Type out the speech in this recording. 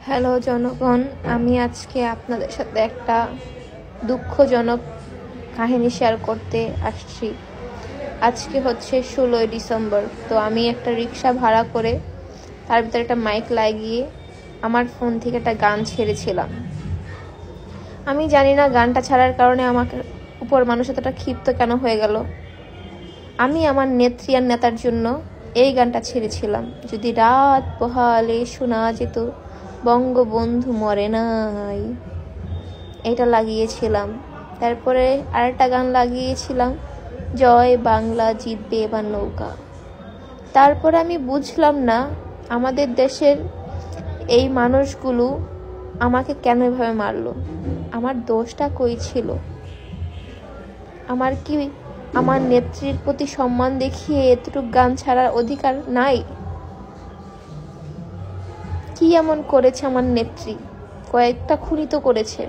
Hello জনগণ, আমি আজকে আপনাদের সাথে একটা দুঃখজনক কাহিনী শেয়ার করতে আসছি। আজকে হচ্ছে 16ই ডিসেম্বর। তো আমি একটা রিক্সা ভাড়া করে তার ভিতরে একটা মাইক লাগিয়ে আমার ফোন থেকে একটা গান ছেড়েছিলাম। আমি জানি না গানটা ছাড়ার কারণে আমাকে উপর মানুষ এতটা ক্ষিপ্ত কেন হয়ে গেল। আমি আমার নেত্রী আর নেতার জন্য এই গানটা ছেড়েছিলাম। যদি রাত পোহালে শোনা যেত বঙ্গবন্ধু মরে নাই, এটা লাগিয়েছিলাম। তারপরে আরেকটা গান লাগিয়েছিলাম, জয় বাংলা জিতবে এবার নৌকা। তারপরে আমি বুঝলাম না আমাদের দেশের এই মানুষগুলো আমাকে কেন এভাবে মারলো। আমার দোষটা কই ছিল? আমার কি আমার নেত্রীর প্রতি সম্মান দেখিয়ে এতটুকু গান ছাড়ার অধিকার নাই? কি এমন করেছে আমার নেত্রী? কয়েকটা খুনই তো করেছে।